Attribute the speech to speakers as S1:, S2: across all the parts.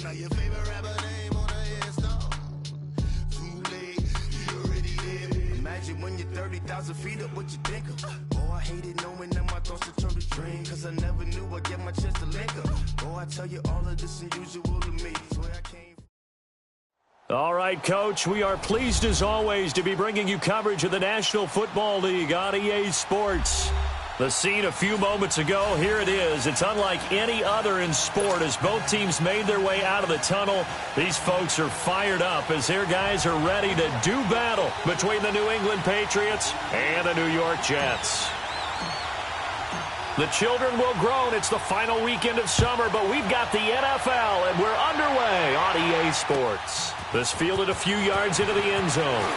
S1: Now your favorite rapper name on a headstone. Too late, you already there. Imagine when you're 30,000 feet up, what you think of? Oh, I hated knowing that my thoughts would turn to dream, cause I never knew I'd get my chance to link up. Oh, I tell you all of this unusual to me. It's where I came from.
S2: All right, Coach, we are pleased as always to be bringing you coverage of the National Football League on EA Sports. The scene a few moments ago, here it is. It's unlike any other in sport as both teams made their way out of the tunnel. These folks are fired up as their guys are ready to do battle between the New England Patriots and the New York Jets. The children will groan. It's the final weekend of summer, but we've got the NFL, and we're underway on EA Sports. This fielded a few yards into the end zone.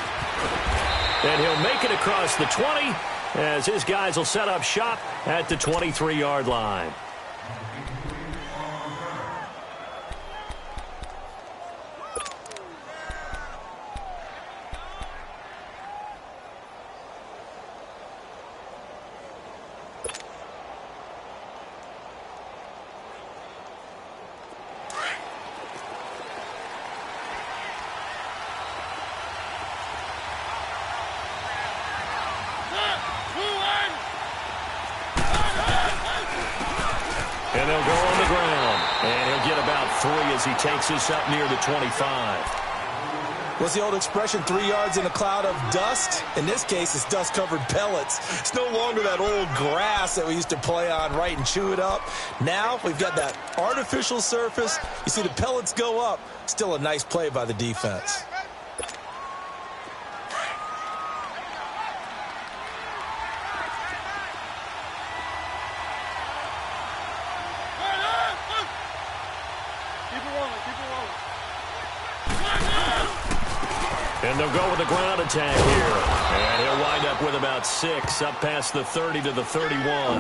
S2: And he'll make it across the 20 as his guys will set up shop at the 23-yard line. And they'll go on the ground. And he'll get about 3 as he takes this up near the 25.
S3: What's the old expression, 3 yards in a cloud of dust? In this case, it's dust-covered pellets. It's no longer that old grass that we used to play on, right, and chew it up. Now we've got that artificial surface. You see the pellets go up. Still a nice play by the defense.
S2: And they'll go with the ground attack here. And he'll wind up with about 6, up past the 30 to the 31.
S3: All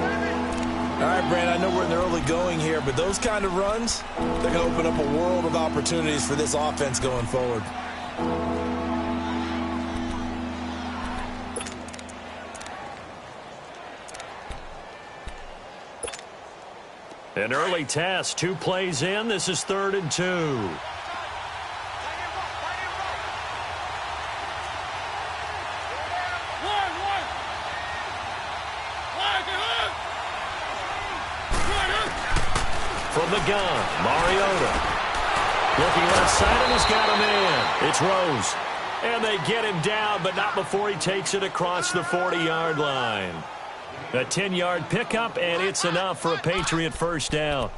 S3: right, Brand, I know we're in the early going here, but those kind of runs, they're going to open up a world of opportunities for this offense going forward.
S2: An early test, 2 plays in. This is 3rd and 2. From the gun, Mariota. Looking left side, and he's got a man. It's Rose. And they get him down, but not before he takes it across the 40-yard line. A 10-yard pickup, and it's enough for a Patriot first down.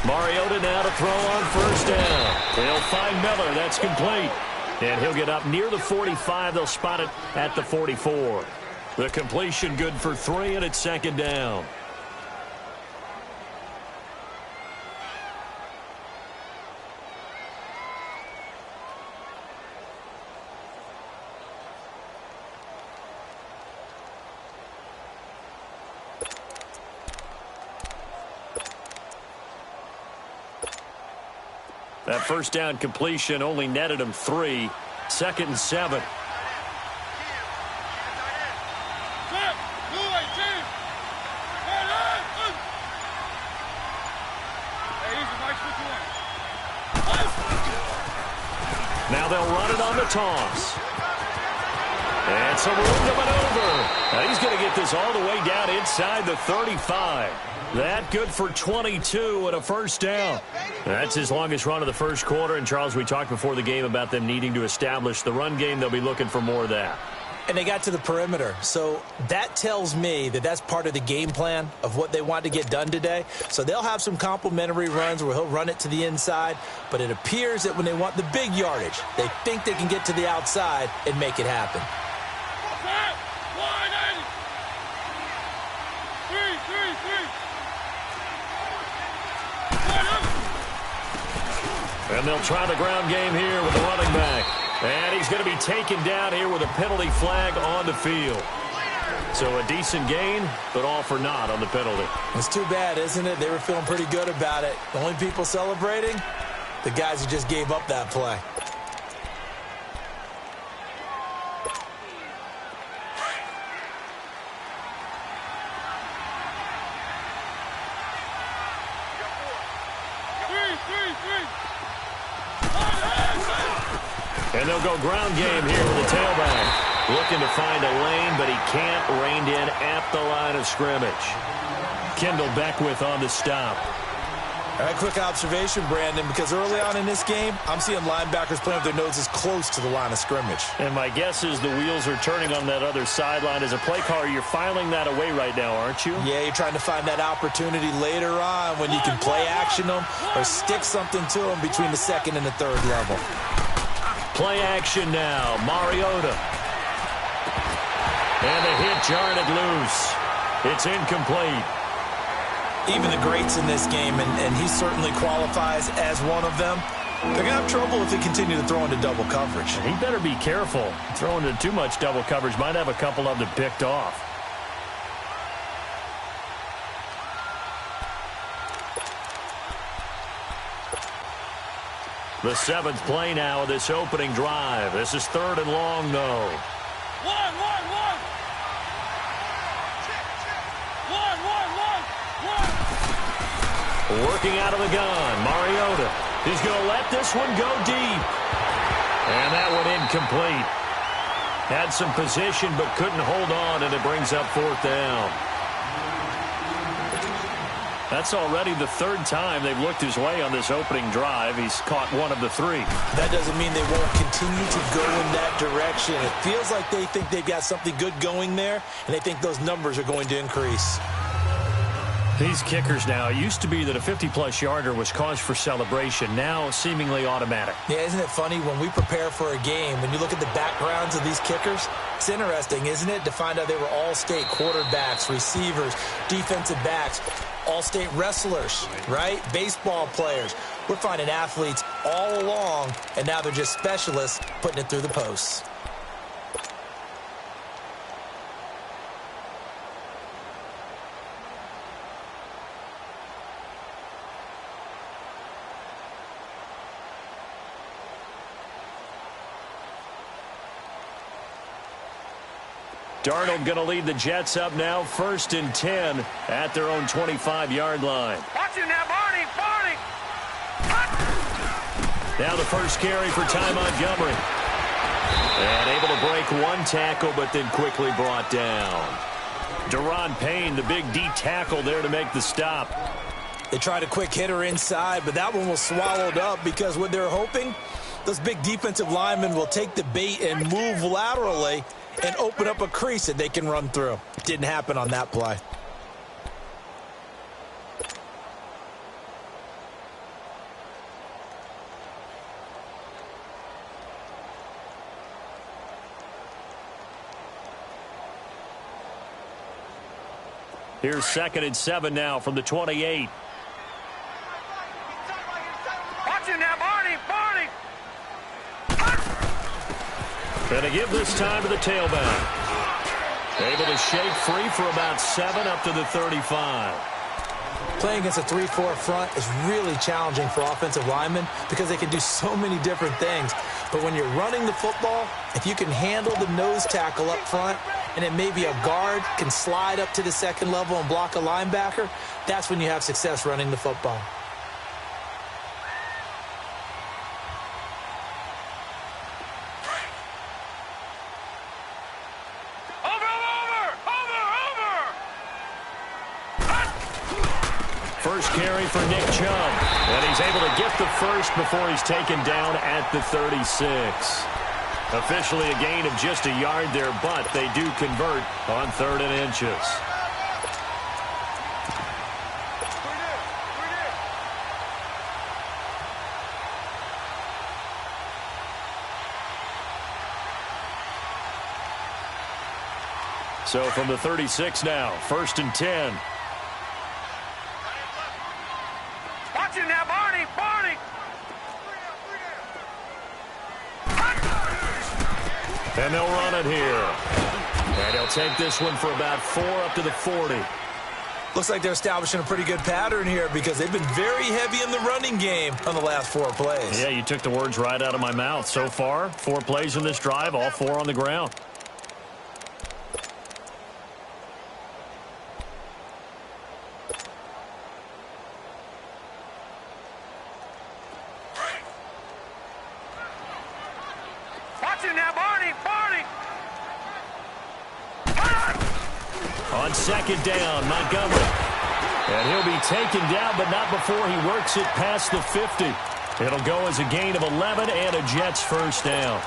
S2: Mariota now to throw on first down. They'll find Miller. That's complete. And he'll get up near the 45. They'll spot it at the 44. The completion good for 3, and it's 2nd down. That first down completion only netted him 3. 2nd and 7. Now they'll run it on the toss. And some room to maneuver. Now he's going to get this all the way down inside the 35. That good for 22 and a first down. That's his longest run of the first quarter. And, Charles, we talked before the game about them needing to establish the run game. They'll be looking for more of that.
S3: And they got to the perimeter. So that tells me that that's part of the game plan of what they want to get done today. So they'll have some complementary runs where he'll run it to the inside. But it appears that when they want the big yardage, they think they can get to the outside and make it happen.
S2: And they'll try the ground game here with the running back. And he's going to be taken down here with a penalty flag on the field. So a decent gain, but all for naught on the penalty.
S3: It's too bad, isn't it? They were feeling pretty good about it. The only people celebrating, the guys who just gave up that play.
S2: And they'll go ground game here with the tailback. Looking to find a lane, but he can't. Reined in at the line of scrimmage. Kendall Beckwith on the stop.
S3: All right, quick observation, Brandon, because early on in this game, I'm seeing linebackers playing with their noses close to the line of scrimmage.
S2: And my guess is the wheels are turning on that other sideline. As a play caller, you're filing that away right now, aren't you?
S3: Yeah, you're trying to find that opportunity later on when you can play action them or stick something to them between the second and the third level.
S2: Play action now. Mariota. And the hit jarred it loose. It's incomplete.
S3: Even the greats in this game, and he certainly qualifies as one of them, they're going to have trouble if they continue to throw into double coverage.
S2: He better be careful. Throwing into too much double coverage might have a couple of them picked off. The seventh play now of this opening drive. This is third and long, though.
S4: One.
S2: Working out of the gun, Mariota. He's going to let this one go deep. And that one incomplete. Had some position but couldn't hold on, and it brings up fourth down. That's already the third time they've looked his way on this opening drive. He's caught one of the three.
S3: That doesn't mean they won't continue to go in that direction. It feels like they think they've got something good going there, and they think those numbers are going to increase.
S2: These kickers now, it used to be that a 50-plus yarder was cause for celebration. Now seemingly automatic.
S3: Yeah, isn't it funny when we prepare for a game, when you look at the backgrounds of these kickers, it's interesting, isn't it, to find out they were all-state quarterbacks, receivers, defensive backs, all-state wrestlers, right? Baseball players. We're finding athletes all along, and now they're just specialists putting it through the posts.
S2: Darnold going to lead the Jets up now, 1st and 10 at their own 25-yard line.
S4: Watch him now, Barney.
S2: Now the first carry for Ty Montgomery. And able to break one tackle, but then quickly brought down. Deron Payne, the big D tackle there to make the stop.
S3: They tried a quick hitter inside, but that one was swallowed up because what they're hoping, those big defensive linemen will take the bait and move laterally and open up a crease that they can run through. Didn't happen on that play.
S2: Here's 2nd and 7 now from the 28.
S4: Watch him now, Barney.
S2: And to give this time to the tailback. Able to shake free for about 7 up to the 35.
S3: Playing against a 3-4 front is really challenging for offensive linemen because they can do so many different things. But when you're running the football, if you can handle the nose tackle up front, and then maybe a guard can slide up to the second level and block a linebacker, that's when you have success running the football.
S2: First carry for Nick Chubb. And he's able to get the first before he's taken down at the 36. Officially a gain of just a yard there, but they do convert on 3rd and inches. So from the 36 now, 1st and 10.
S4: Watch him now, Barney.
S2: And they'll run it here. And he'll take this one for about 4 up to the 40.
S3: Looks like they're establishing a pretty good pattern here because they've been very heavy in the running game on the last 4 plays.
S2: Yeah, you took the words right out of my mouth. So far, 4 plays in this drive, all 4 on the ground. On second down, Montgomery. And he'll be taken down, but not before he works it past the 50. It'll go as a gain of 11 and a Jets first down.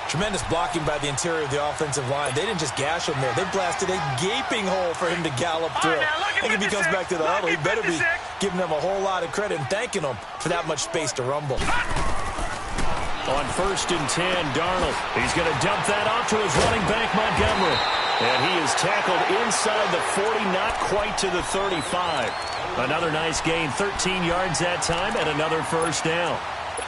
S3: Tremendous blocking by the interior of the offensive line. They didn't just gash him there. They blasted a gaping hole for him to gallop through. I think if he comes back to the huddle, he better be giving them a whole lot of credit and thanking them for that much space to rumble.
S2: On first and 10, Darnold. He's going to dump that off to his running back, Montgomery. And he is tackled inside the 40, not quite to the 35. Another nice gain, 13 yards that time, and another first down.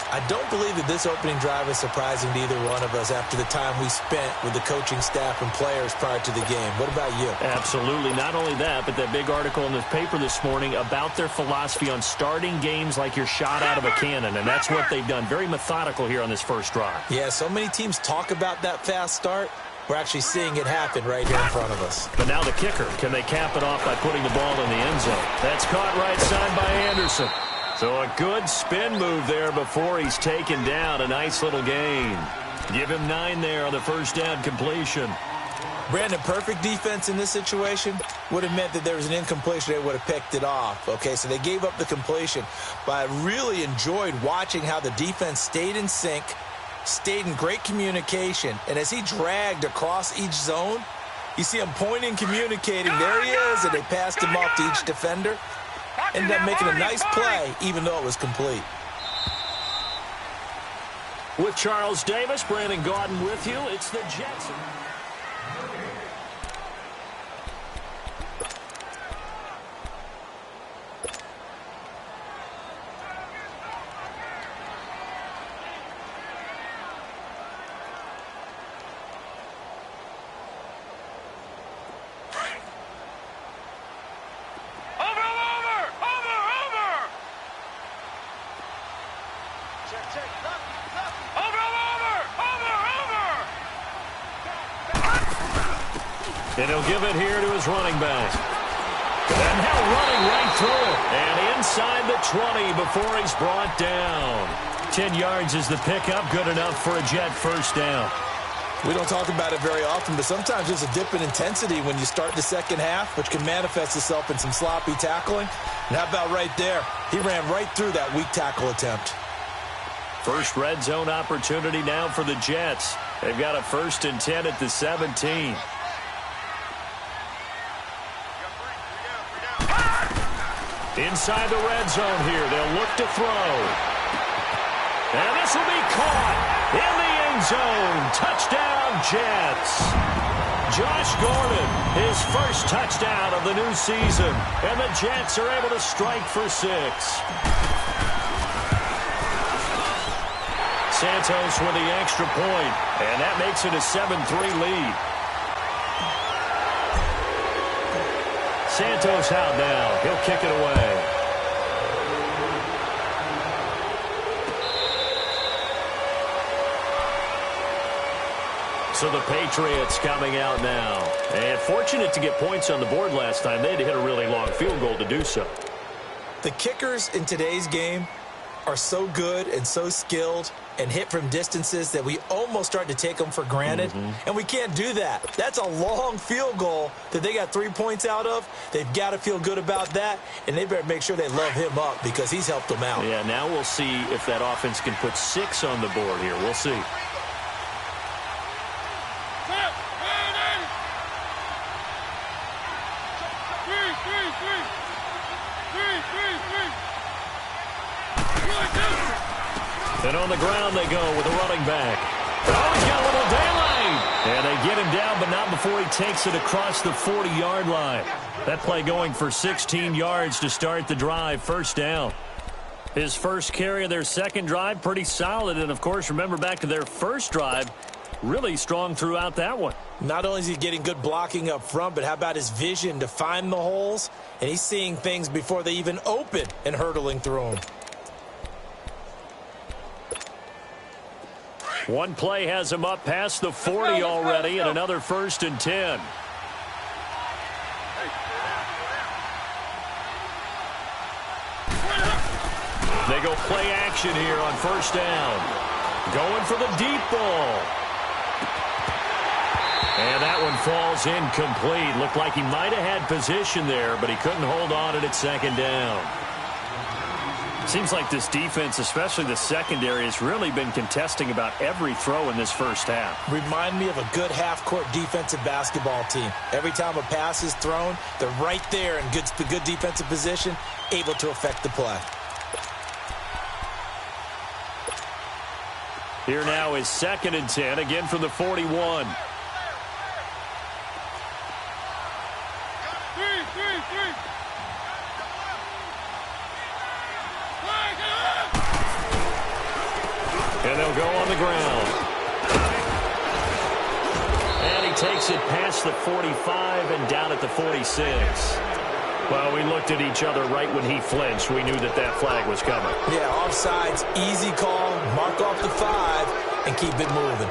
S3: I don't believe that this opening drive is surprising to either one of us after the time we spent with the coaching staff and players prior to the game. What about you?
S2: Absolutely. Not only that, but that big article in the paper this morning about their philosophy on starting games like you're shot out of a cannon, and that's what they've done. Very methodical here on this first drive.
S3: Yeah, so many teams talk about that fast start. We're actually seeing it happen right here in front of us.
S2: But now the kicker. Can they cap it off by putting the ball in the end zone? That's caught right side by Anderson. So a good spin move there before he's taken down. A nice little gain. Give him 9 there on the first down completion.
S3: Brandon, perfect defense in this situation would have meant that there was an incompletion. They would have picked it off. Okay, so they gave up the completion. But I really enjoyed watching how the defense stayed in sync, stayed in great communication, and as he dragged across each zone, you see him pointing, communicating. There he is, and they passed him off to each defender. Ended up making a nice play, even though it was complete.
S2: With Charles Davis, Brandon Gaudin with you. It's the Jets. And he'll give it here to his running back. And now running right through it. And inside the 20 before he's brought down. 10 yards is the pickup. Good enough for a Jet first down.
S3: We don't talk about it very often, but sometimes there's a dip in intensity when you start the second half, which can manifest itself in some sloppy tackling. And how about right there? He ran right through that weak tackle attempt.
S2: First red zone opportunity now for the Jets. They've got a first and 10 at the 17. Inside the red zone here. They'll look to throw. And this will be caught in the end zone. Touchdown, Jets. Josh Gordon, his first touchdown of the new season. And the Jets are able to strike for 6. Santos with the extra point. And that makes it a 7-3 lead. Santos out now. He'll kick it away. So the Patriots coming out now. And fortunate to get points on the board last time. They had to hit a really long field goal to do so.
S3: The kickers in today's game are so good and so skilled and hit from distances that we almost start to take them for granted. And we can't do that. That's a long field goal that they got 3 points out of. They've got to feel good about that, and they better make sure they love him up because he's helped them out.
S2: Yeah, now we'll see if that offense can put 6 on the board here. We'll see. And on the ground they go with a running back. Oh, he's got a little daylight. And they get him down, but not before he takes it across the 40-yard line. That play going for 16 yards to start the drive. First down. His first carry of their second drive, pretty solid. And, of course, remember back to their first drive, really strong throughout that one.
S3: Not only is he getting good blocking up front, but how about his vision to find the holes? And he's seeing things before they even open and hurdling through them.
S2: One play has him up past the 40 already, and another 1st and 10. They go play action here on 1st down. Going for the deep ball. And that one falls incomplete. Looked like he might have had position there, but he couldn't hold on at 2nd down. Seems like this defense, especially the secondary, has really been contesting about every throw in this first half.
S3: Remind me of a good half-court defensive basketball team. Every time a pass is thrown, they're right there in good defensive position, able to affect the play.
S2: Here now is 2nd and 10, again from the 41. And they'll go on the ground. And he takes it past the 45 and down at the 46. Well, we looked at each other right when he flinched. We knew that that flag was coming.
S3: Yeah, offsides, easy call, mark off the 5, and keep it moving.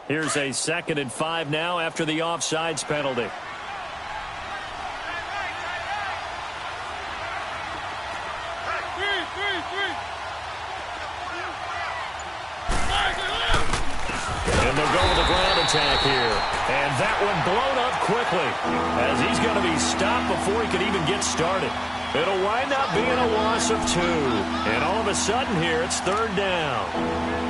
S2: Here's a 2nd and 5 now after the offsides penalty. And they'll go with a ground attack here. And that one blown up quickly as he's going to be stopped before he can even get started. It'll wind up being a loss of 2. And all of a sudden here, it's 3rd down.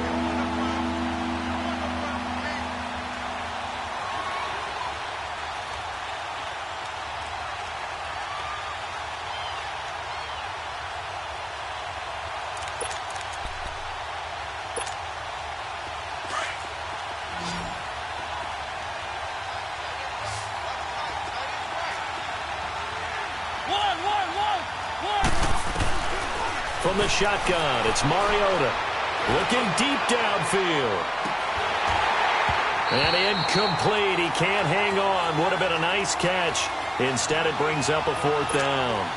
S2: From the shotgun, it's Mariota looking deep downfield. And incomplete. He can't hang on. Would have been a nice catch. Instead, it brings up a 4th down.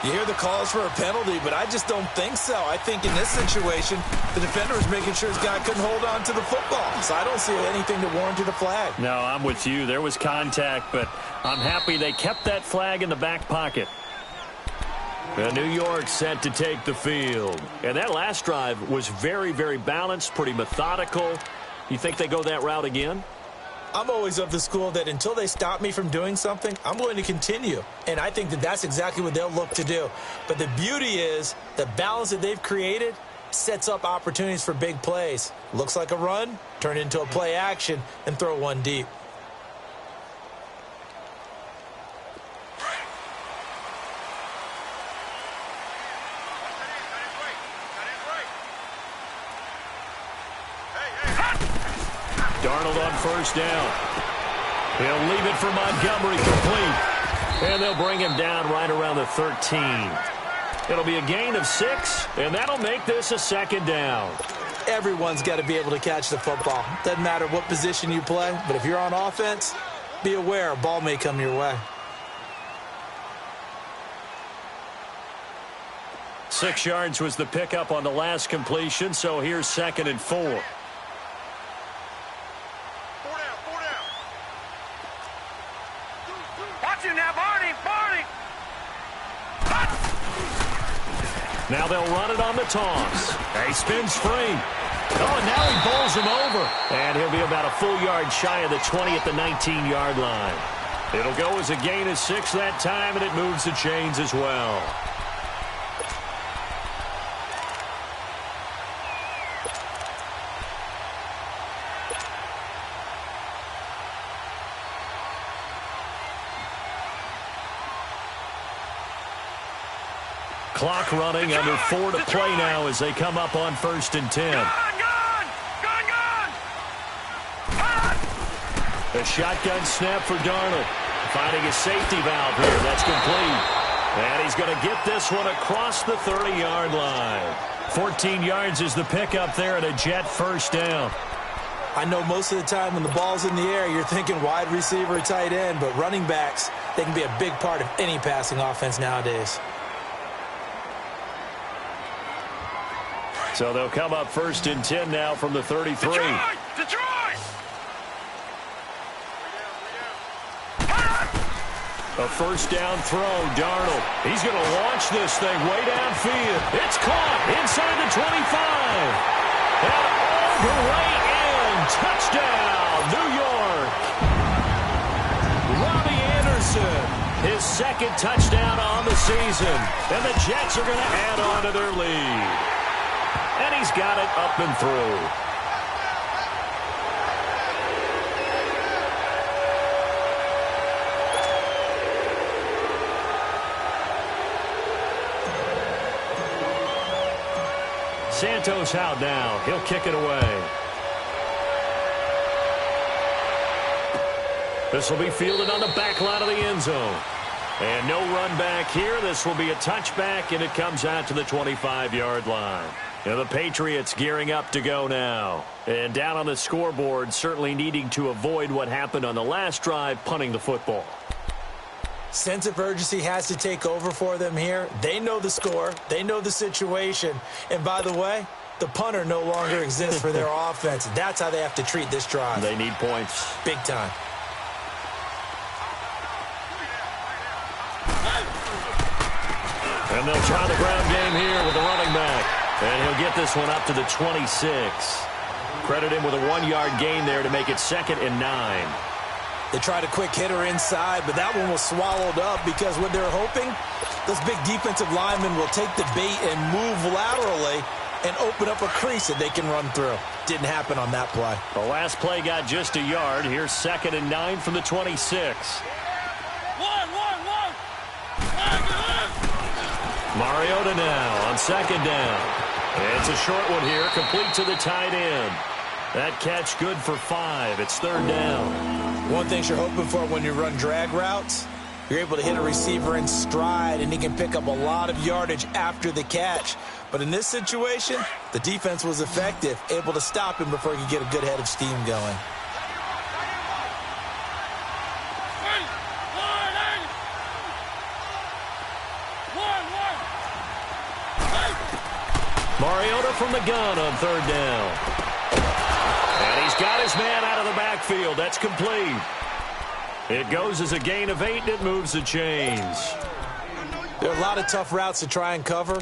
S3: You hear the calls for a penalty, but I just don't think so. I think in this situation, the defender was making sure his guy couldn't hold on to the football. So I don't see anything to warrant a flag.
S2: No, I'm with you. There was contact, but I'm happy they kept that flag in the back pocket. And New York set to take the field. And that last drive was very, very balanced, pretty methodical. You think they go that route again?
S3: I'm always of the school that until they stop me from doing something, I'm going to continue. And I think that that's exactly what they'll look to do. But the beauty is the balance that they've created sets up opportunities for big plays. Looks like a run, turn into a play action, and throw one deep.
S2: Darnold on 1st down. He'll leave it for Montgomery complete. And they'll bring him down right around the 13. It'll be a gain of 6, and that'll make this a 2nd down.
S3: Everyone's got to be able to catch the football. Doesn't matter what position you play, but if you're on offense, be aware a ball may come your way.
S2: 6 yards was the pickup on the last completion, so here's 2nd and 4. Now they'll run it on the toss. He spins free. Oh, and now he bowls him over. And he'll be about a full yard shy of the 20 at the 19-yard line. It'll go as a gain of 6 that time, and it moves the chains as well. Clock running, under 4 to play now as they come up on 1st and 10. A shotgun snap for Darnold. Finding a safety valve here. That's complete. And he's going to get this one across the 30-yard line. 14 yards is the pickup there and a Jet first down.
S3: I know most of the time when the ball's in the air, you're thinking wide receiver, tight end, but running backs, they can be a big part of any passing offense nowadays.
S2: So they'll come up 1st and 10 now from the 33.
S4: Detroit!
S2: A first down throw, Darnold. He's going to launch this thing way downfield. It's caught inside the 25. And all the way in. Touchdown, New York. Robbie Anderson, his 2nd touchdown on the season. And the Jets are going to add on to their lead. And he's got it up and through. Santos out now. He'll kick it away. This will be fielded on the back line of the end zone. And no run back here. This will be a touchback, and it comes out to the 25-yard line. And the Patriots gearing up to go now. And down on the scoreboard, certainly needing to avoid what happened on the last drive, punting the football.
S3: Sense of urgency has to take over for them here. They know the score. They know the situation. And by the way, the punter no longer exists for their offense. That's how they have to treat this drive.
S2: They need points.
S3: Big time.
S2: And they'll try the ground game here with the running back. And he'll get this one up to the 26. Credit him with a 1-yard gain there to make it 2nd and 9.
S3: They tried a quick hitter inside, but that one was swallowed up because what they're hoping, those big defensive linemen will take the bait and move laterally and open up a crease that they can run through. Didn't happen on that play.
S2: The last play got just a yard. Here's 2nd and 9 from the 26. Mariota now on 2nd down. It's a short one here, complete to the tight end. That catch good for 5. It's 3rd down.
S3: One thing you're hoping for when you run drag routes, you're able to hit a receiver in stride, and he can pick up a lot of yardage after the catch. But in this situation, the defense was effective, able to stop him before he could get a good head of steam going.
S2: Mariota from the gun on 3rd down. And he's got his man out of the backfield. That's complete. It goes as a gain of 8, and it moves the chains.
S3: There are a lot of tough routes to try and cover.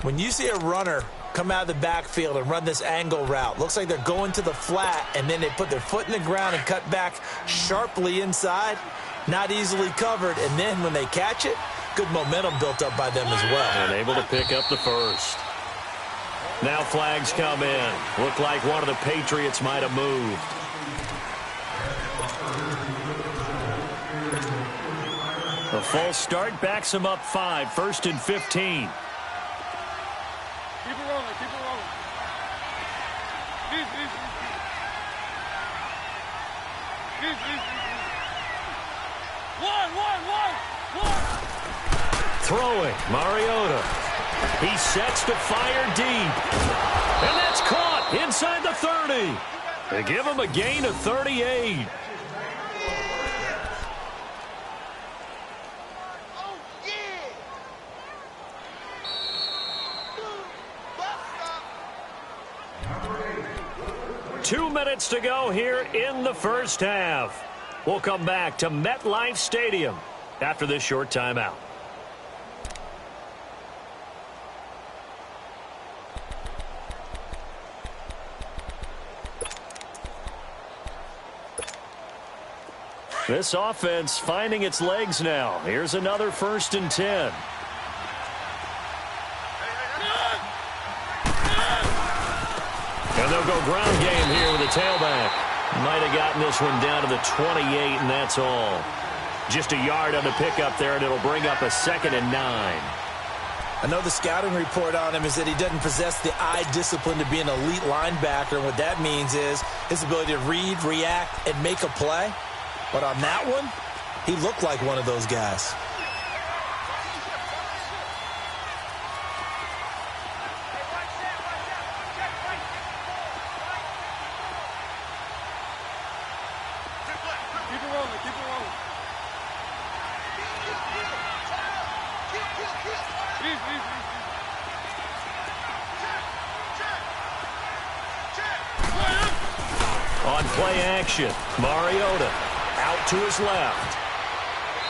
S3: When you see a runner come out of the backfield and run this angle route, looks like they're going to the flat, and then they put their foot in the ground and cut back sharply inside. Not easily covered, and then when they catch it, good momentum built up by them as well.
S2: And able to pick up the first. Now flags come in. Looked like one of the Patriots might have moved. A false start backs him up 5. 1st and 15.
S4: Keep it rolling, keep it rolling. One.
S2: Throwing, Mariota. He sets to fire deep. And that's caught inside the 30. They give him a gain of 38. Two minutes to go here in the first half. We'll come back to MetLife Stadium after this short timeout. This offense finding its legs now. Here's another 1st and 10. And they'll go ground game here with a tailback. Might have gotten this one down to the 28, and that's all. Just a yard on the pickup there, and it'll bring up a 2nd and 9.
S3: I know the scouting report on him is that he doesn't possess the eye discipline to be an elite linebacker, and what that means is his ability to read, react, and make a play. But on that one, he looked like one of those guys.
S2: On play action, Mariota out to his left.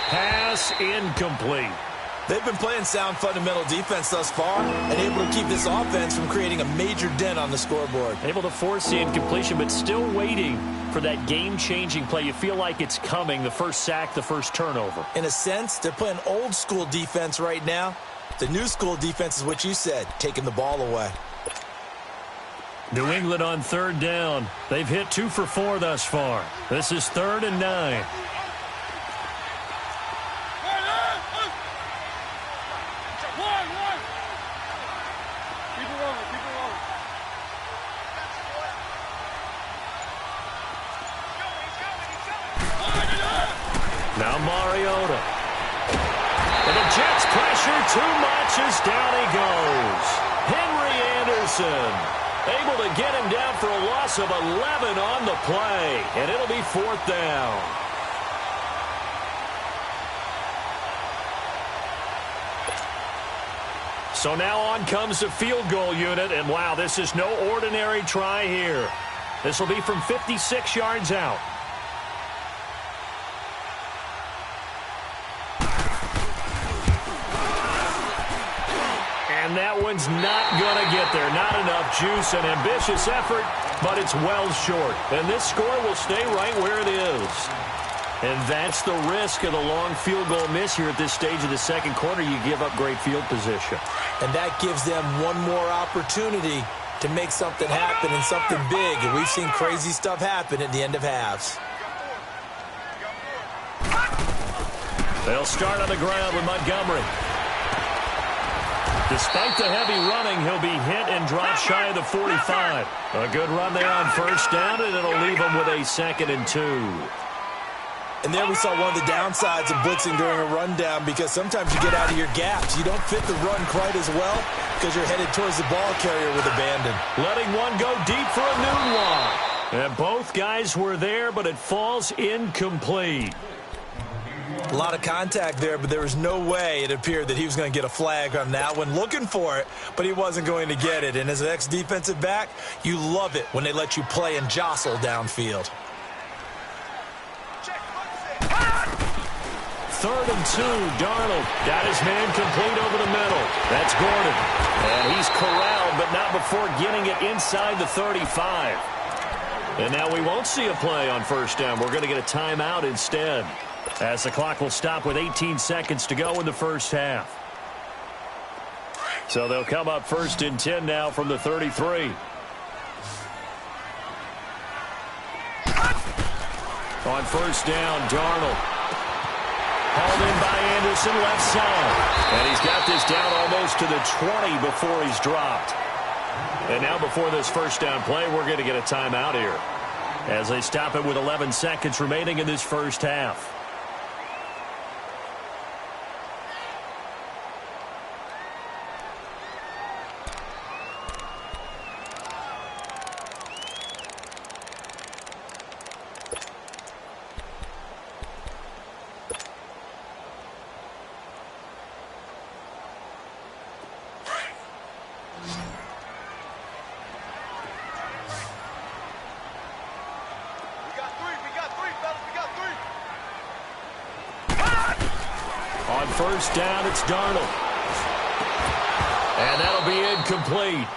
S2: Pass incomplete.
S3: They've been playing sound fundamental defense thus far and able to keep this offense from creating a major dent on the scoreboard.
S2: Able to force the incompletion, but still waiting for that game-changing play. You feel like it's coming, the first sack, the first turnover.
S3: In a sense, they're playing old-school defense right now. The new-school defense is what you said, taking the ball away.
S2: New England on third down. They've hit 2 for 4 thus far. This is 3rd and 9. Now Mariota. And the Jets pressure too much as down he goes. Henry Anderson able to get him down for a loss of 11 on the play. And it'll be 4th down. So now on comes the field goal unit. And wow, this is no ordinary try here. This will be from 56 yards out. And that one's not going to get there. Not enough juice. An ambitious effort, but it's well short. And this score will stay right where it is. And that's the risk of the long field goal miss here at this stage of the second quarter. You give up great field position.
S3: And that gives them one more opportunity to make something happen and something big. And we've seen crazy stuff happen at the end of halves.
S2: They'll start on the ground with Montgomery. Despite the heavy running, he'll be hit and dropped shy of the 45. A good run there on first down, and it'll leave him with a 2nd and 2.
S3: And there we saw one of the downsides of blitzing during a rundown, because sometimes you get out of your gaps. You don't fit the run quite as well because you're headed towards the ball carrier with abandon.
S2: Letting one go deep for a new one. And both guys were there, but it falls incomplete.
S3: A lot of contact there, but there was no way it appeared that he was going to get a flag on that one. Looking for it, but he wasn't going to get it. And as an ex-defensive back, you love it when they let you play and jostle downfield.
S2: 3rd and 2, Darnold got his man complete over the middle. That's Gordon. And he's corralled, but not before getting it inside the 35. And now we won't see a play on first down. We're going to get a timeout instead, as the clock will stop with 18 seconds to go in the first half. So they'll come up 1st and 10 now from the 33. On first down, Darnold. Hauled in by Anderson, left side. And he's got this down almost to the 20 before he's dropped. And now before this first down play, we're going to get a timeout here, as they stop it with 11 seconds remaining in this first half. First down, it's Darnold. And that'll be incomplete.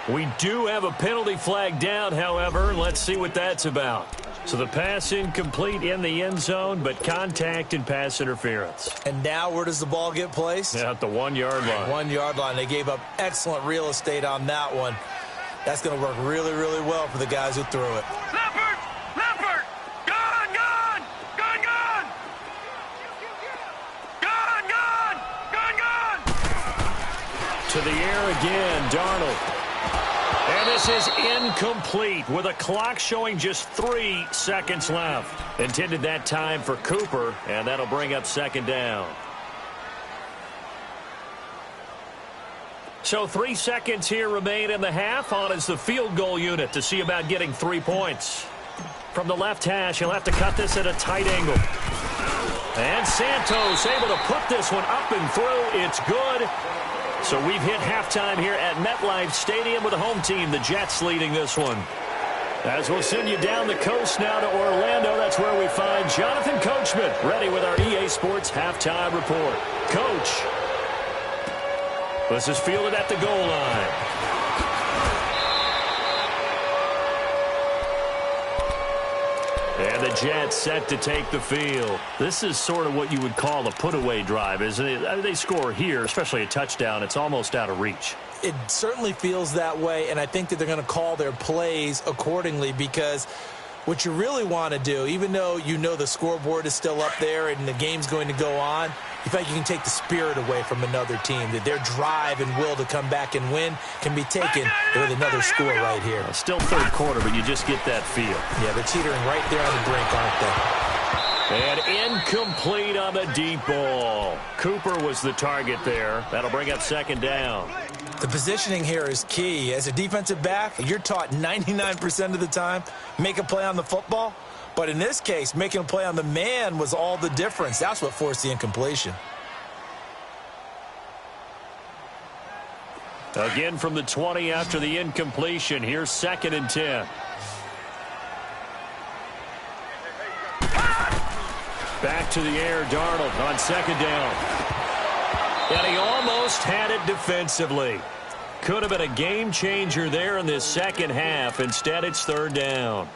S2: We do have a penalty flag down, however. Let's see what that's about. So the pass incomplete in the end zone, but contact and pass interference.
S3: And now where does the ball get placed?
S2: Yeah, at the 1-yard line.
S3: 1-yard line. They gave up excellent real estate on that one. That's going to work really, really well for the guys who threw it.
S2: To the air again, Darnold. And this is incomplete with a clock showing just 3 seconds left. Intended that time for Cooper, and that'll bring up second down. So 3 seconds here remain in the half. On is the field goal unit to see about getting 3 points. From the left hash, he'll have to cut this at a tight angle. And Santos able to put this one up and through. It's good. So we've hit halftime here at MetLife Stadium with the home team, the Jets, leading this one. As we'll send you down the coast now to Orlando, that's where we find Jonathan Coachman, ready with our EA Sports halftime report. Coach, this is fielded at the goal line. And the Jets set to take the field. This is sort of what you would call a put-away drive, isn't it? They score here, especially a touchdown. It's almost out of reach.
S3: It certainly feels that way, and I think that they're going to call their plays accordingly because what you really want to do, even though you know the scoreboard is still up there and the game's going to go on, you feel like you can take the spirit away from another team, that their drive and will to come back and win can be taken with another score right here.
S2: Still third quarter, but you just get that feel.
S3: Yeah, they're teetering right there on the brink, aren't they?
S2: And incomplete on the deep ball. Cooper was the target there. That'll bring up second down.
S3: The positioning here is key. As a defensive back, you're taught 99% of the time, make a play on the football. But in this case, making a play on the man was all the difference. That's what forced the incompletion.
S2: Again from the 20 after the incompletion. Here's 2nd and 10. Back to the air, Darnold on second down. And he almost had it defensively. Could have been a game changer there in this second half. Instead, it's third down.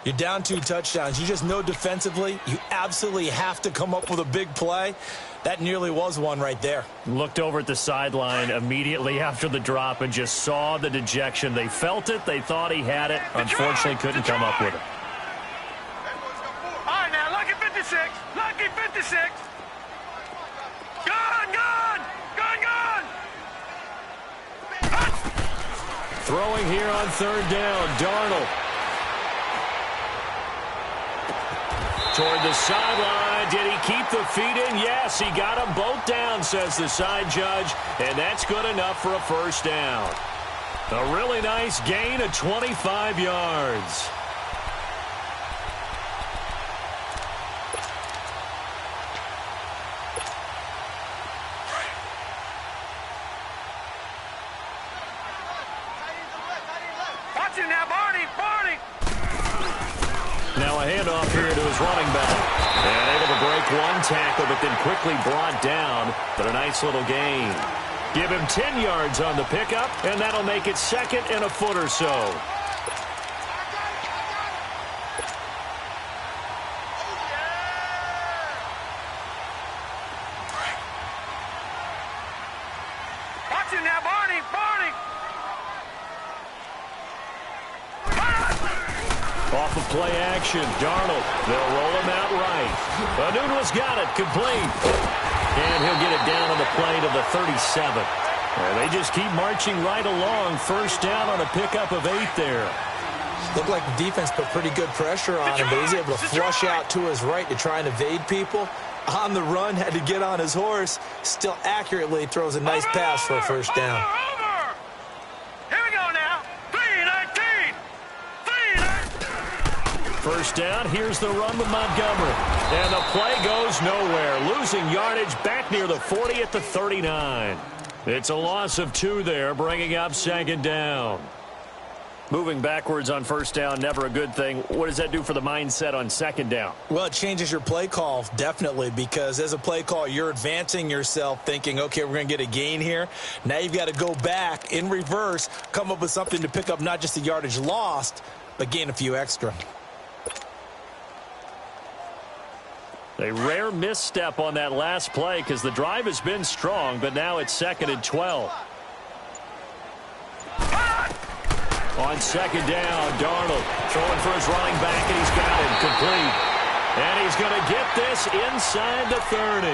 S3: You're down 2 touchdowns. You just know defensively you absolutely have to come up with a big play. That nearly was one right there.
S2: Looked over at the sideline immediately after the drop and just saw the dejection. They felt it. They thought he had it. Unfortunately, couldn't come up with it.
S4: All right, now, lucky 56. Lucky 56. Gone, gone. Gone, gone.
S2: Throwing here on third down, Darnold. Toward the sideline. Did he keep the feet in? Yes, he got them both down, says the side judge. And that's good enough for a first down. A really nice gain of 25 yards.
S4: Watch it now, Barney. Barney.
S2: Now a handoff here to his running back. And able to break one tackle, but then quickly brought down. But a nice little gain. Give him 10 yards on the pickup, and that'll make it 2nd and a foot or so.
S4: Watch it now, Barney. Barney.
S2: Off of play action, Darnold. They'll roll him out right. Anuno's got it, complete. And he'll get it down on the play to the 37. And they just keep marching right along. First down on a pickup of 8 there.
S3: Looked like the defense put pretty good pressure on him, but he's able to flush out to his right to try and evade people. On the run, had to get on his horse. Still accurately throws a nice pass for a first down.
S4: Over. Here we go now. 3-19. 3-19.
S2: First down, here's the run with Montgomery. And the play goes nowhere. Losing yardage back near the 40 at the 39. It's a loss of 2 there, bringing up second down. Moving backwards on first down, never a good thing. What does that do for the mindset on second down?
S3: Well, it changes your play call, definitely, because as a play call, you're advancing yourself thinking, okay, we're going to get a gain here. Now you've got to go back in reverse, come up with something to pick up not just the yardage lost, but gain a few extra.
S2: A rare misstep on that last play because the drive has been strong, but now it's 2nd and 12. On second down, Darnold throwing for his running back, and he's got it complete. And he's going to get this inside the 30.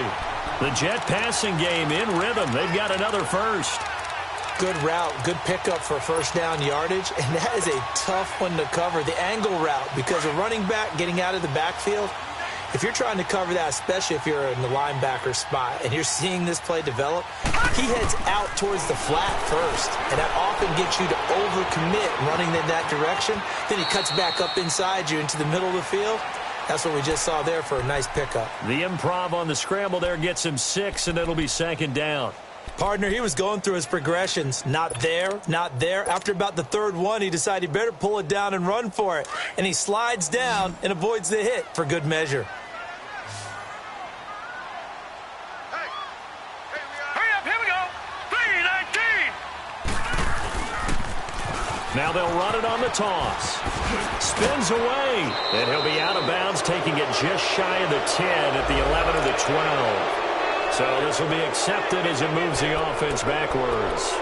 S2: The Jet passing game in rhythm. They've got another first.
S3: Good route, good pickup for first down yardage, and that is a tough one to cover, the angle route, because a running back getting out of the backfield, if you're trying to cover that, especially if you're in the linebacker spot and you're seeing this play develop, he heads out towards the flat first, and that often gets you to overcommit running in that direction. Then he cuts back up inside you into the middle of the field. That's what we just saw there for a nice pickup.
S2: The improv on the scramble there gets him 6, and it'll be second down.
S3: Partner, he was going through his progressions. Not there, not there. After about the third one, he decided he better pull it down and run for it. And he slides down and avoids the hit for good measure.
S4: Hurry up, here we go. 3:19.
S2: Now they'll run it on the toss. Spins away. And he'll be out of bounds, taking it just shy of the 10 at the 11 or the 12. So this will be accepted as it moves the offense backwards.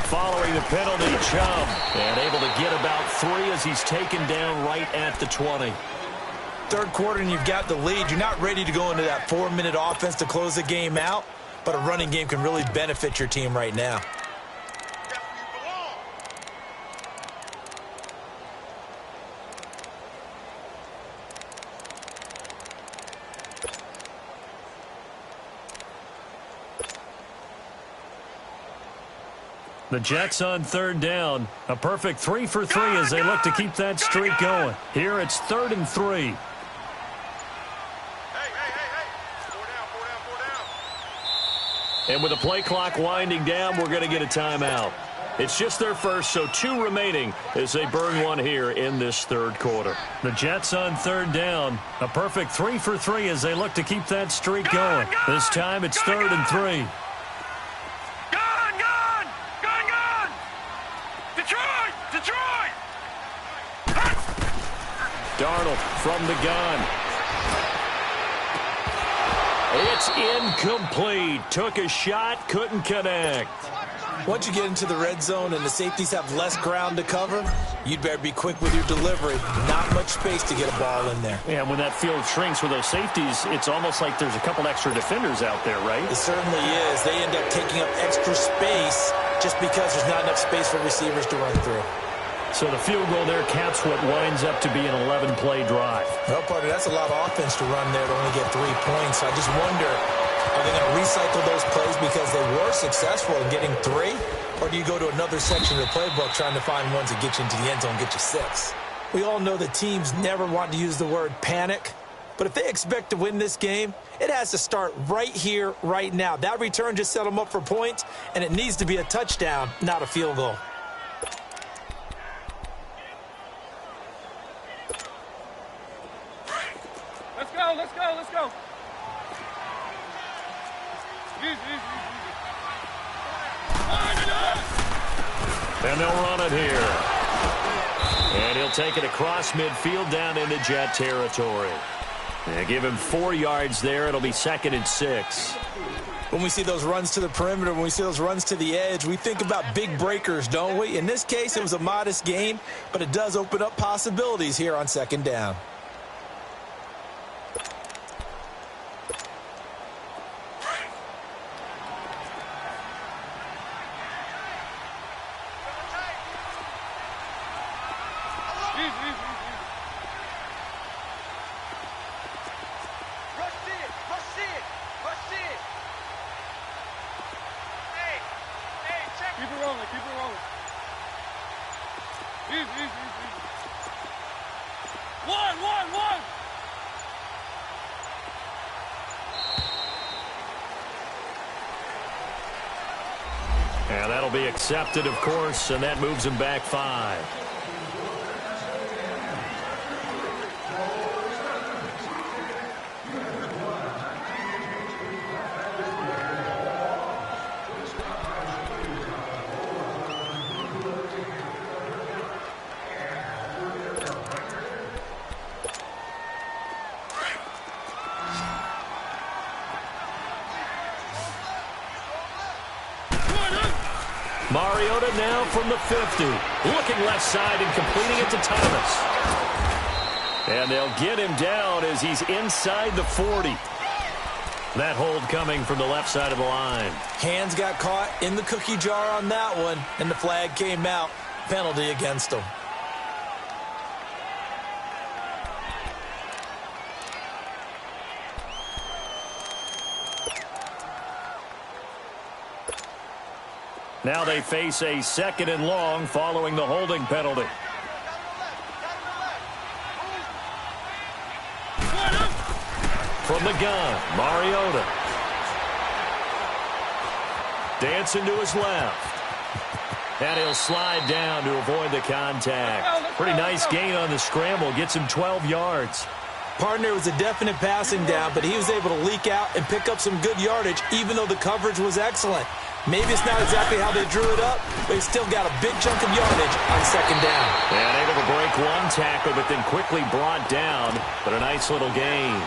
S2: Following the penalty, Chubb, and able to get about 3 as he's taken down right at the 20.
S3: Third quarter and you've got the lead. You're not ready to go into that 4-minute offense to close the game out, but a running game can really benefit your team right now.
S2: The Jets on third down. A perfect 3 for 3 as they look to keep that streak going. Here it's 3rd and 3.
S4: Hey. 4 down.
S2: And with the play clock winding down, we're going to get a timeout. It's just their first, so 2 remaining as they burn one here in this third quarter. The Jets on third down. A perfect 3 for 3 as they look to keep that streak going. This time it's 3rd and 3. Darnold from the gun. It's incomplete. Took a shot, couldn't connect.
S3: Once you get into the red zone and the safeties have less ground to cover, you'd better be quick with your delivery. Not much space to get a ball in there.
S2: Yeah, when that field shrinks with those safeties, it's almost like there's a couple extra defenders out there, right?
S3: It certainly is. They end up taking up extra space just because there's not enough space for receivers to run through.
S2: So the field goal there caps what winds up to be an 11-play drive.
S3: Well, partner, that's a lot of offense to run there to only get 3 points. I just wonder, are they going to recycle those plays because they were successful in getting 3? Or do you go to another section of the playbook trying to find ones that get you into the end zone and get you 6? We all know that teams never want to use the word panic. But if they expect to win this game, it has to start right here, right now. That return just set them up for points, and it needs to be a touchdown, not a field goal.
S4: Let's go.
S2: And they'll run it here. And he'll take it across midfield down into Jet territory. And give him 4 yards there. It'll be 2nd and 6.
S3: When we see those runs to the perimeter, when we see those runs to the edge, we think about big breakers, don't we? In this case, it was a modest gain, but it does open up possibilities here on 2nd down.
S4: One.
S2: And that'll be accepted, of course, and that moves him back 5. Mariota now from the 50. Looking left side and completing it to Thomas. And they'll get him down as he's inside the 40. That hold coming from the left side of the line.
S3: Hands got caught in the cookie jar on that one, and the flag came out. Penalty against him.
S2: Now they face a 2nd and long following the holding penalty. From the gun, Mariota. Dancing to his left. And he'll slide down to avoid the contact. Pretty nice gain on the scramble. Gets him 12 yards.
S3: Partner was a definite passing down, but he was able to leak out and pick up some good yardage, even though the coverage was excellent. Maybe it's not exactly how they drew it up, but he still got a big chunk of yardage on 2nd down.
S2: And able to break one tackle, but then quickly brought down. But a nice little gain.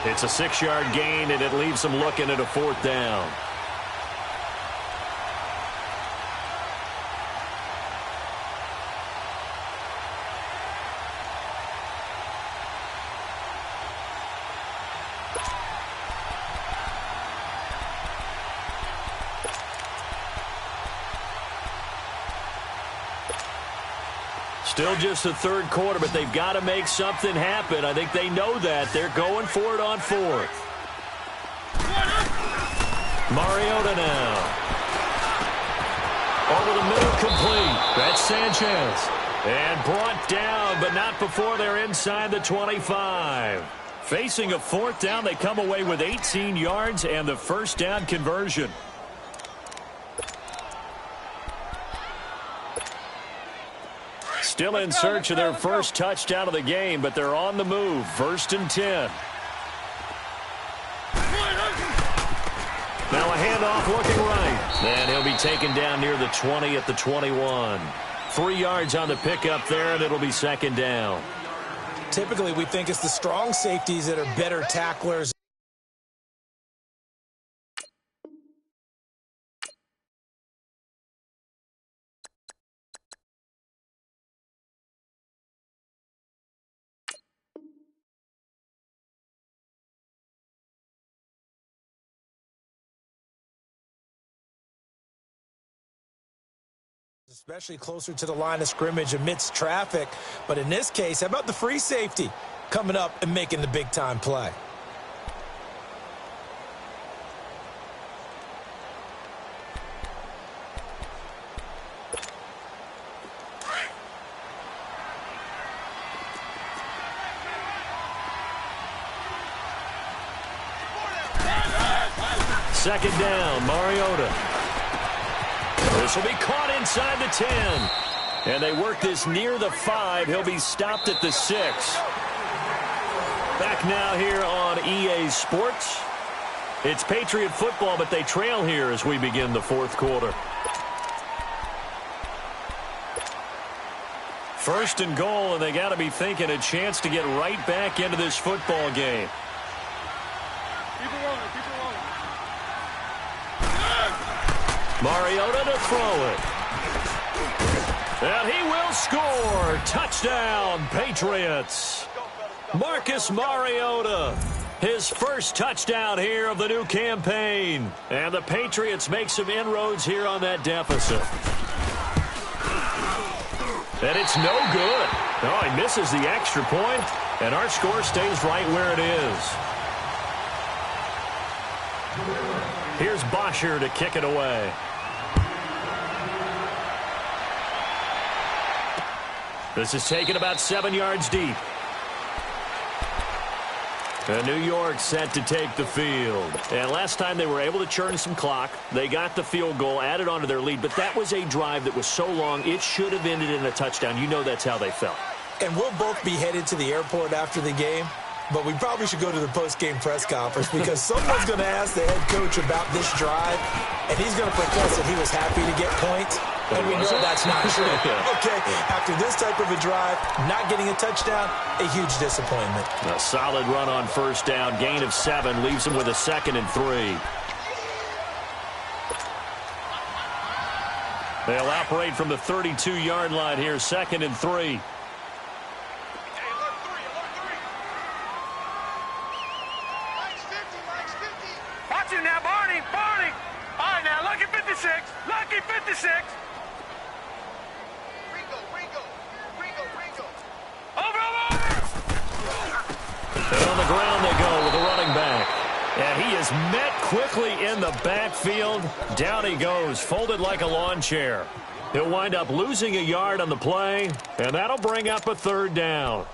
S2: It's a 6-yard gain, and it leaves them looking at a 4th down. Still just the 3rd quarter, but they've got to make something happen. I think they know that. They're going for it on 4th. Mariota now. Over the middle, complete. That's Sanchez. And brought down, but not before they're inside the 25. Facing a 4th down, they come away with 18 yards and the 1st down conversion. Still in search of their first touchdown of the game, but they're on the move. 1st and 10. Now a handoff looking right. And he'll be taken down near the 20 at the 21. 3 yards on the pickup there, and it'll be 2nd down.
S3: Typically, we think it's the strong safeties that are better tacklers. Especially closer to the line of scrimmage amidst traffic. But in this case, how about the free safety coming up and making the big-time play?
S2: Second down, Mariota. This will be caught inside the 10. And they work this near the 5. He'll be stopped at the 6. Back now here on EA Sports. It's Patriot football, but they trail here as we begin the 4th quarter. 1st and goal, and they got to be thinking a chance to get right back into this football game. Mariota to throw it. And he will score. Touchdown, Patriots. Marcus Mariota, his first touchdown here of the new campaign. And the Patriots make some inroads here on that deficit. And it's no good. Oh, he misses the extra point, and our score stays right where it is. Here's Bosher to kick it away. This is taken about 7 yards deep. And New York set to take the field. And last time they were able to churn some clock. They got the field goal, added on to their lead. But that was a drive that was so long, it should have ended in a touchdown. You know that's how they felt. And we'll both be headed to the airport after the game. But we probably should go to the post-game press conference because someone's going to ask the head coach about this drive, and he's going to protest that he was happy to get points, and we know that's not true. Okay, after this type of a drive, not getting a touchdown, a huge disappointment. A solid run on 1st down, gain of 7, leaves him with a 2nd and 3. They'll operate from the 32-yard line here, 2nd and 3.
S4: Watch it now, Barney. All right, now, lucky 56. Lucky 56. Over.
S2: And on the ground they go with the running back. And he is met quickly in the backfield. Down he goes, folded like a lawn chair. He'll wind up losing a yard on the play, and that'll bring up a 3rd down.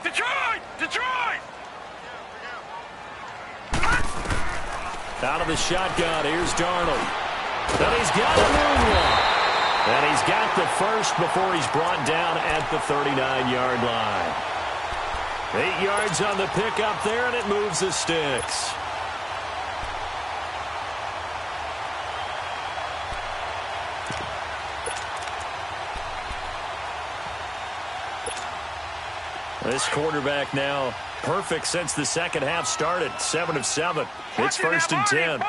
S4: Detroit!
S2: Out of the shotgun, here's Darnold. And he's got a moonwalk. And he's got the first before he's brought down at the 39-yard line. 8 yards on the pickup there, and it moves the sticks. This quarterback now perfect since the second half started. 7 of 7. It's 1st and 10.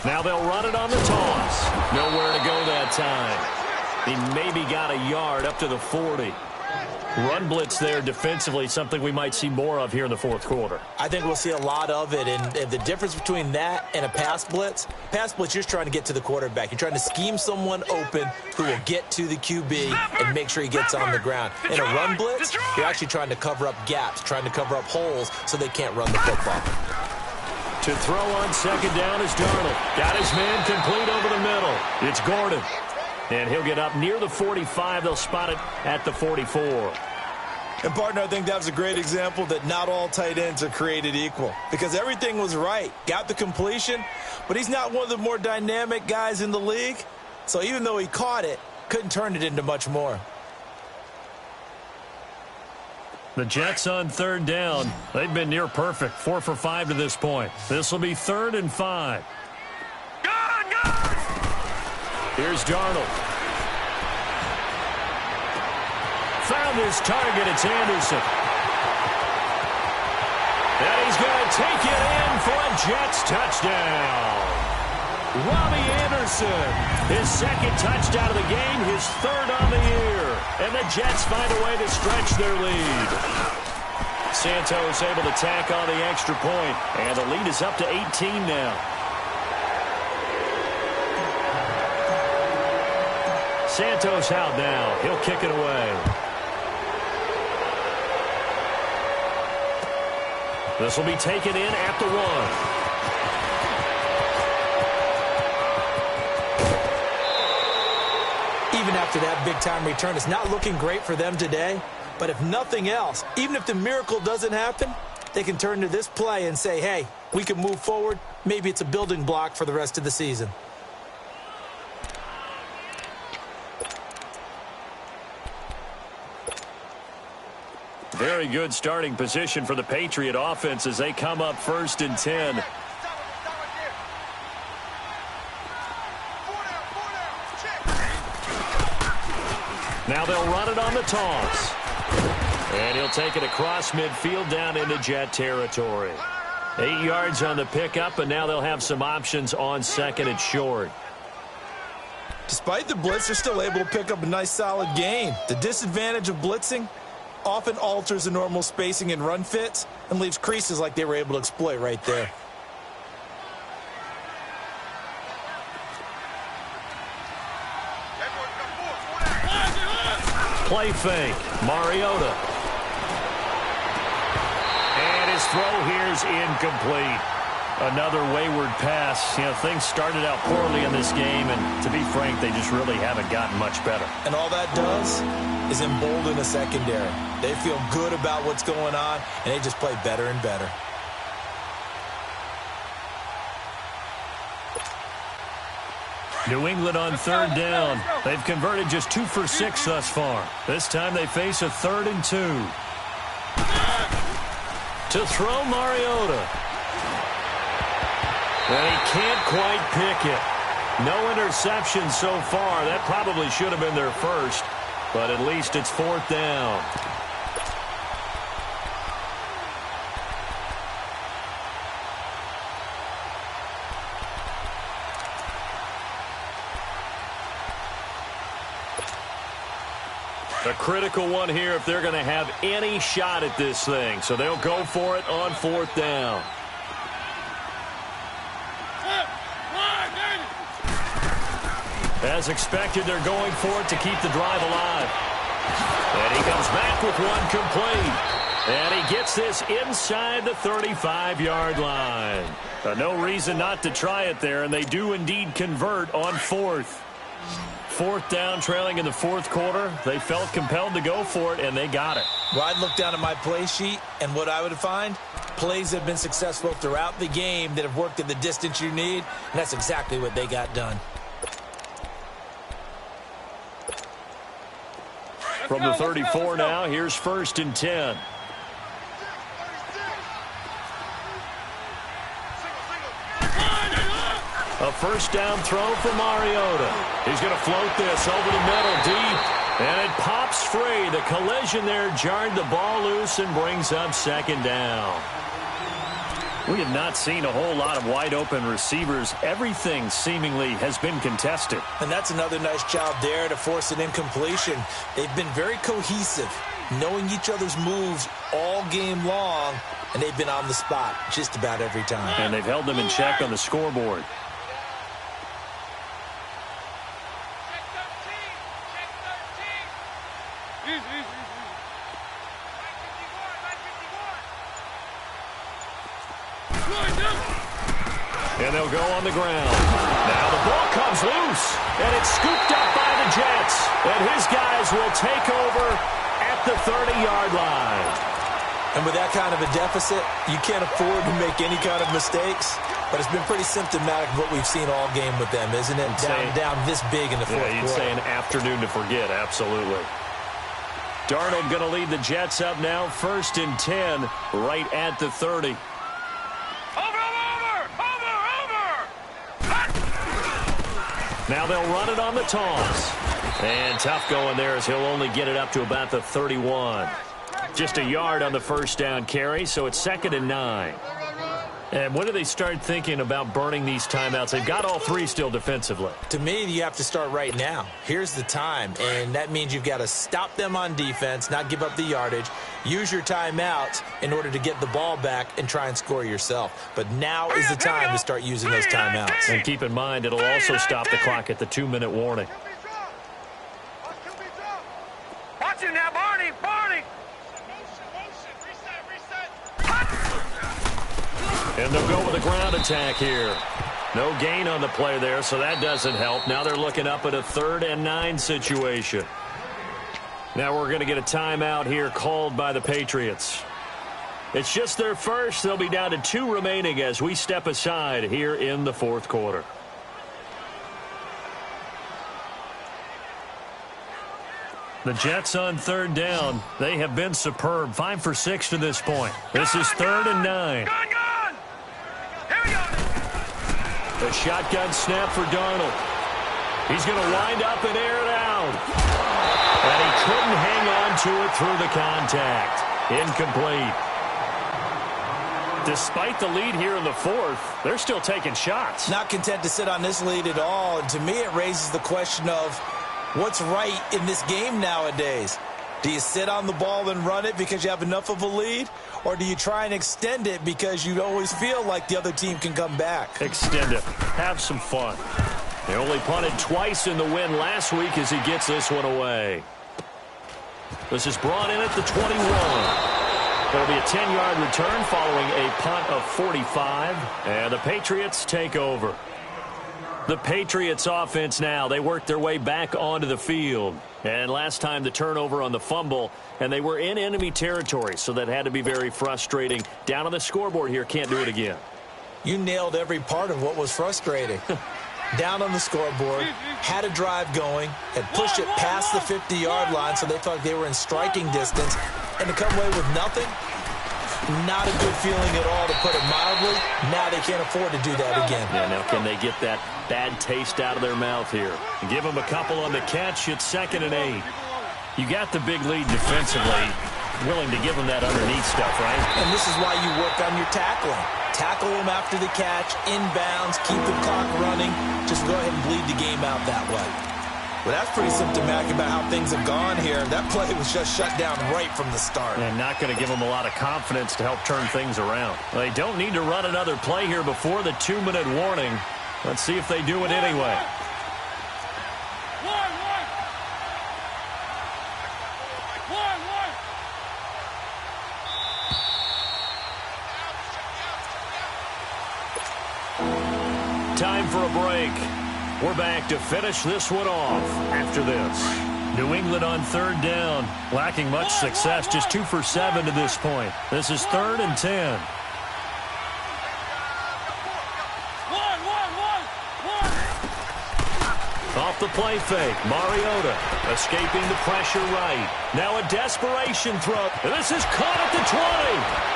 S2: Now they'll run it on the toss. Nowhere to go that time. He maybe got a yard up to the 40. Run blitz there defensively, something we might see more of here in the 4th quarter.
S3: I think we'll see a lot of it, and the difference between that and a pass blitz, you're just trying to get to the quarterback. You're trying to scheme someone open who will get to the QB and make sure he gets on the ground. In a run blitz, you're actually trying to cover up gaps, trying to cover up holes so they can't run the football.
S2: To throw on 2nd down is Darnold. Got his man complete over the middle. It's Gordon. And he'll get up near the 45. They'll spot it at the 44.
S3: And, partner, I think that was a great example that not all tight ends are created equal because everything was right. Got the completion, but he's not one of the more dynamic guys in the league. So even though he caught it, couldn't turn it into much more.
S2: The Jets on 3rd down. They've been near perfect. 4 for 5 to this point. This will be 3rd and 5. Here's Darnold. Found his target. It's Anderson. And he's going to take it in for a Jets touchdown. Robbie Anderson, his 2nd touchdown of the game, his 3rd on the year. And the Jets find a way to stretch their lead. Santos able to tack on the extra point, and the lead is up to 18 now. Santos out now. He'll kick it away. This will be taken in at the 1.
S3: Even after that big-time return, it's not looking great for them today. But if nothing else, even if the miracle doesn't happen, they can turn to this play and say, hey, we can move forward. Maybe it's a building block for the rest of the season.
S2: Very good starting position for the Patriot offense as they come up 1st and 10. Now they'll run it on the toss. And he'll take it across midfield down into Jet territory. 8 yards on the pickup, and now they'll have some options on 2nd and short.
S3: Despite the blitz, they're still able to pick up a nice solid gain. The disadvantage of blitzing often alters the normal spacing and run fits and leaves creases like they were able to exploit right there.
S2: Play fake. Mariota. And his throw here is incomplete. Another wayward pass. You know, things started out poorly in this game, and to be frank, they just really haven't gotten much better.
S3: And all that does is embolden a secondary. They feel good about what's going on, and they just play better and better.
S2: New England on 3rd down. They've converted just 2 for 6 thus far. This time they face a 3rd and 2. To throw Mariota. And he can't quite pick it. No interception so far. That probably should have been their first, but at least it's 4th down. A critical one here if they're going to have any shot at this thing. So they'll go for it on 4th down. As expected, they're going for it to keep the drive alive. And he comes back with one complete. And he gets this inside the 35-yard line. No reason not to try it there, and they do indeed convert on 4th. 4th down, trailing in the 4th quarter. They felt compelled to go for it, and they got it.
S3: Well, I'd look down at my play sheet, and what I would find, plays have been successful throughout the game that have worked at the distance you need, and that's exactly what they got done.
S2: From the 34 now, here's 1st and 10. A 1st down throw for Mariota. He's going to float this over the middle deep, and it pops free. The collision there jarred the ball loose and brings up 2nd down. We have not seen a whole lot of wide-open receivers. Everything seemingly has been contested.
S3: And that's another nice job there to force an incompletion. They've been very cohesive, knowing each other's moves all game long, and they've been on the spot just about every time.
S2: And they've held them in check on the scoreboard. And they'll go on the ground. Now the ball comes loose, and it's scooped up by the Jets. And his guys will take over at the 30-yard line.
S3: And with that kind of a deficit, you can't afford to make any kind of mistakes. But it's been pretty symptomatic of what we've seen all game with them, isn't it? Down this big in the fourth quarter.
S2: You'd say an afternoon to forget, absolutely. Darnold going to lead the Jets up now, 1st and 10, right at the 30. Now they'll run it on the toss. And tough going there as he'll only get it up to about the 31. Just a yard on the 1st down carry, so it's 2nd and 9. And when do they start thinking about burning these timeouts? They've got all 3 still defensively.
S3: To me, you have to start right now. Here's the time, and that means you've got to stop them on defense, not give up the yardage, use your timeouts in order to get the ball back and try and score yourself. But now is the time to start using those timeouts.
S2: And keep in mind, it'll also stop the clock at the 2-minute warning.
S4: Watch it now, Barney! Barney!
S2: And they'll go with a ground attack here. No gain on the play there, so that doesn't help. Now they're looking up at a 3rd and 9 situation. Now we're going to get a timeout here called by the Patriots. It's just their first. They'll be down to 2 remaining as we step aside here in the 4th quarter. The Jets on 3rd down. They have been superb. 5 for 6 to this point. This is 3rd and 9. The shotgun snap for Darnold. He's going to wind up and air it out. And he couldn't hang on to it through the contact. Incomplete. Despite the lead here in the 4th, they're still taking shots.
S3: Not content to sit on this lead at all. And to me, it raises the question of what's right in this game nowadays. Do you sit on the ball and run it because you have enough of a lead? Or do you try and extend it because you always feel like the other team can come back?
S2: Extend it. Have some fun. They only punted twice in the win last week as he gets this one away. This is brought in at the 21. There'll be a 10-yard return following a punt of 45. And the Patriots take over. The Patriots offense now, they work their way back onto the field. And last time the turnover on the fumble, and they were in enemy territory, so that had to be very frustrating. Down on the scoreboard here, can't do it again.
S3: You nailed every part of what was frustrating. Down on the scoreboard, had a drive going, had pushed it past the 50-yard line, so they thought they were in striking distance, and to come away with nothing, Not a good feeling at all, to put it mildly. Now they can't afford to do that again.
S2: Yeah, now can they get that bad taste out of their mouth here? Give them a couple on the catch. It's 2nd and 8. You got the big lead defensively. Willing to give them that underneath stuff, right?
S3: And this is why you work on your tackling. Tackle them after the catch, inbounds, keep the clock running. Just go ahead and bleed the game out that way. Well, that's pretty symptomatic about how things have gone here. That play was just shut down right from the start.
S2: And not going to give them a lot of confidence to help turn things around. They don't need to run another play here before the 2-minute warning. Let's see if they do it anyway. Time for a break. We're back to finish this one off after this. New England on 3rd down. Lacking much success, just 2 for 7 to this point. This is 3rd and 10. Off the play fake, Mariota escaping the pressure right. Now a desperation throw. This is caught at the 20.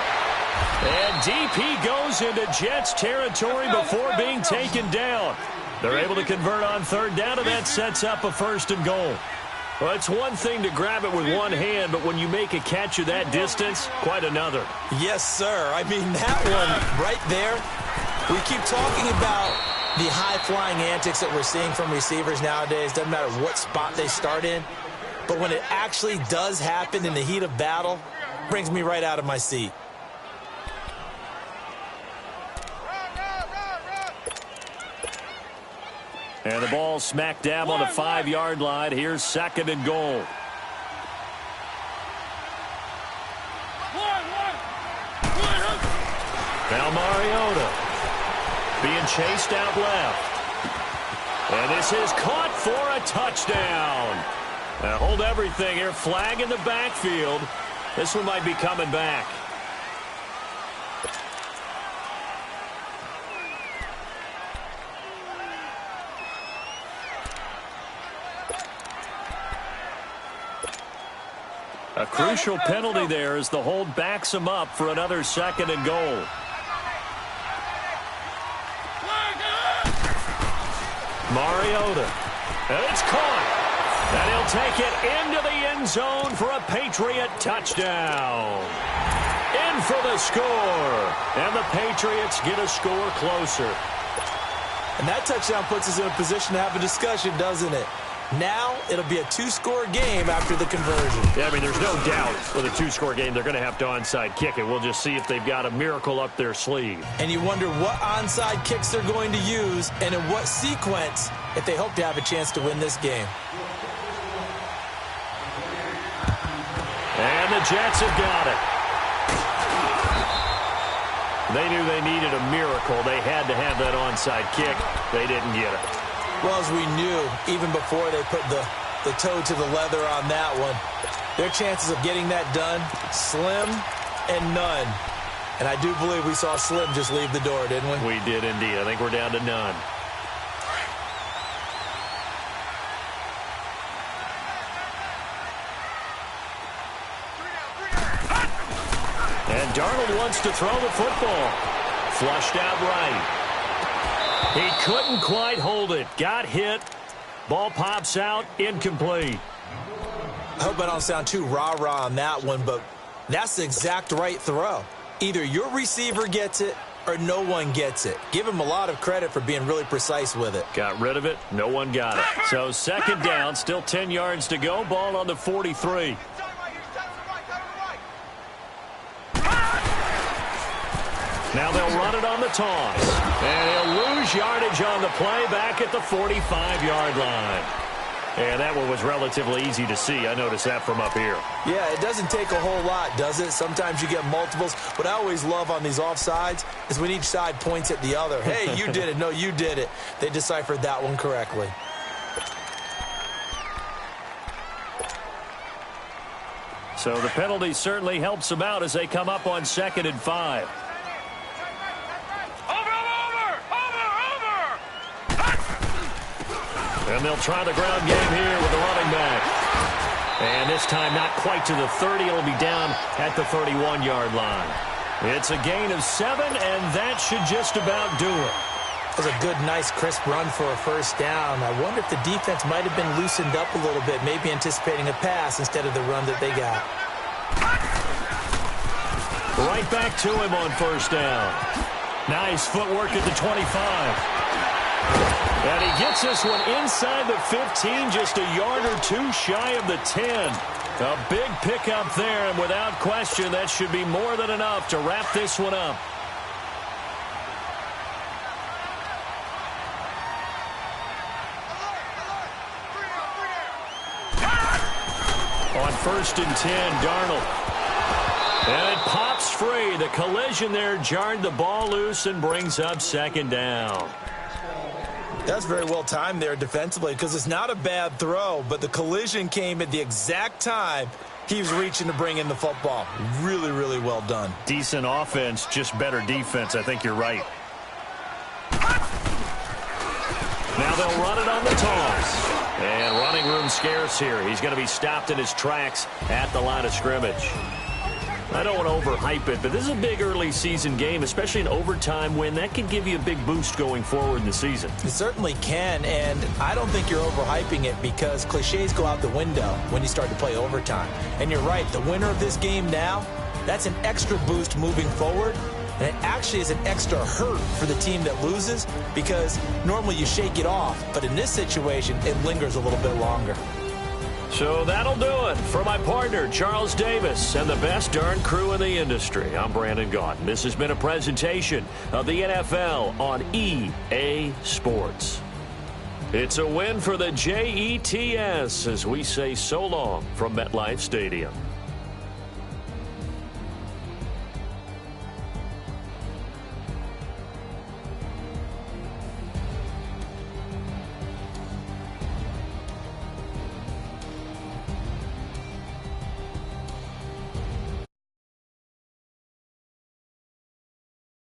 S2: And DP goes into Jets territory before being taken down. They're able to convert on 3rd down, and that sets up a 1st and goal. Well, it's one thing to grab it with one hand, but when you make a catch of that distance, quite another.
S3: Yes, sir. I mean, that one right there, we keep talking about the high-flying antics that we're seeing from receivers nowadays. Doesn't matter what spot they start in. But when it actually does happen in the heat of battle, it brings me right out of my seat.
S2: And the ball smack dab on the 5-yard line. Here's 2nd and goal. Now Mariota being chased out left. And this is caught for a touchdown. Now hold everything here. Flag in the backfield. This one might be coming back. A crucial penalty there as the hold backs him up for another 2nd and goal. Mariota. And it's caught. And he'll take it into the end zone for a Patriot touchdown. In for the score. And the Patriots get a score closer.
S3: And that touchdown puts us in a position to have a discussion, doesn't it? Now it'll be a 2-score game after the conversion.
S2: Yeah, I mean, there's no doubt with a 2-score game they're going to have to onside kick it. We'll just see if they've got a miracle up their sleeve.
S3: And you wonder what onside kicks they're going to use and in what sequence if they hope to have a chance to win this game.
S2: And the Jets have got it. They knew they needed a miracle. They had to have that onside kick. They didn't get it.
S3: Well, as we knew, even before they put the toe to the leather on that one, their chances of getting that done, slim and none. And I do believe we saw Slim just leave the door, didn't we?
S2: We did indeed. I think we're down to none. And Darnold wants to throw the football. Flushed out right. He couldn't quite hold it. Got hit. Ball pops out. Incomplete.
S3: I hope I don't sound too rah-rah on that one, but that's the exact right throw. Either your receiver gets it or no one gets it. Give him a lot of credit for being really precise with it.
S2: Got rid of it. No one got it. So 2nd down. Still 10 yards to go. Ball on the 43. Now they'll run it on the toss. And he'll lose yardage on the play back at the 45-yard line. And that one was relatively easy to see. I noticed that from up here.
S3: Yeah, it doesn't take a whole lot, does it? Sometimes you get multiples. What I always love on these offsides is when each side points at the other. Hey, you did it. No, you did it. They deciphered that one correctly.
S2: So the penalty certainly helps them out as they come up on 2nd and 5. And they'll try the ground game here with the running back. And this time not quite to the 30. It'll be down at the 31-yard line. It's a gain of 7, and that should just about do it.
S3: That was a good, nice, crisp run for a first down. I wonder if the defense might have been loosened up a little bit, maybe anticipating a pass instead of the run that they got.
S2: Right back to him on first down. Nice footwork at the 25. And he gets this one inside the 15, just a yard or two shy of the 10. A big pickup there, and without question, that should be more than enough to wrap this one up. On first and 10, Darnold. And it pops free. The collision there jarred the ball loose and brings up second down.
S3: That's very well timed there defensively because it's not a bad throw, but the collision came at the exact time he was reaching to bring in the football. Really, really well done.
S2: Decent offense, just better defense. I think you're right. Now they'll run it on the toss. And running room scarce here. He's going to be stopped in his tracks at the line of scrimmage. I don't want to overhype it, but this is a big early season game, especially an overtime win. That could give you a big boost going forward in the season.
S3: It certainly can, and I don't think you're overhyping it because cliches go out the window when you start to play overtime. And you're right, the winner of this game now, that's an extra boost moving forward, and it actually is an extra hurt for the team that loses because normally you shake it off, but in this situation, it lingers a little bit longer.
S2: So that'll do it for my partner, Charles Davis, and the best darn crew in the industry. I'm Brandon Gaudin. This has been a presentation of the NFL on EA Sports. It's a win for the JETS as we say so long from MetLife Stadium.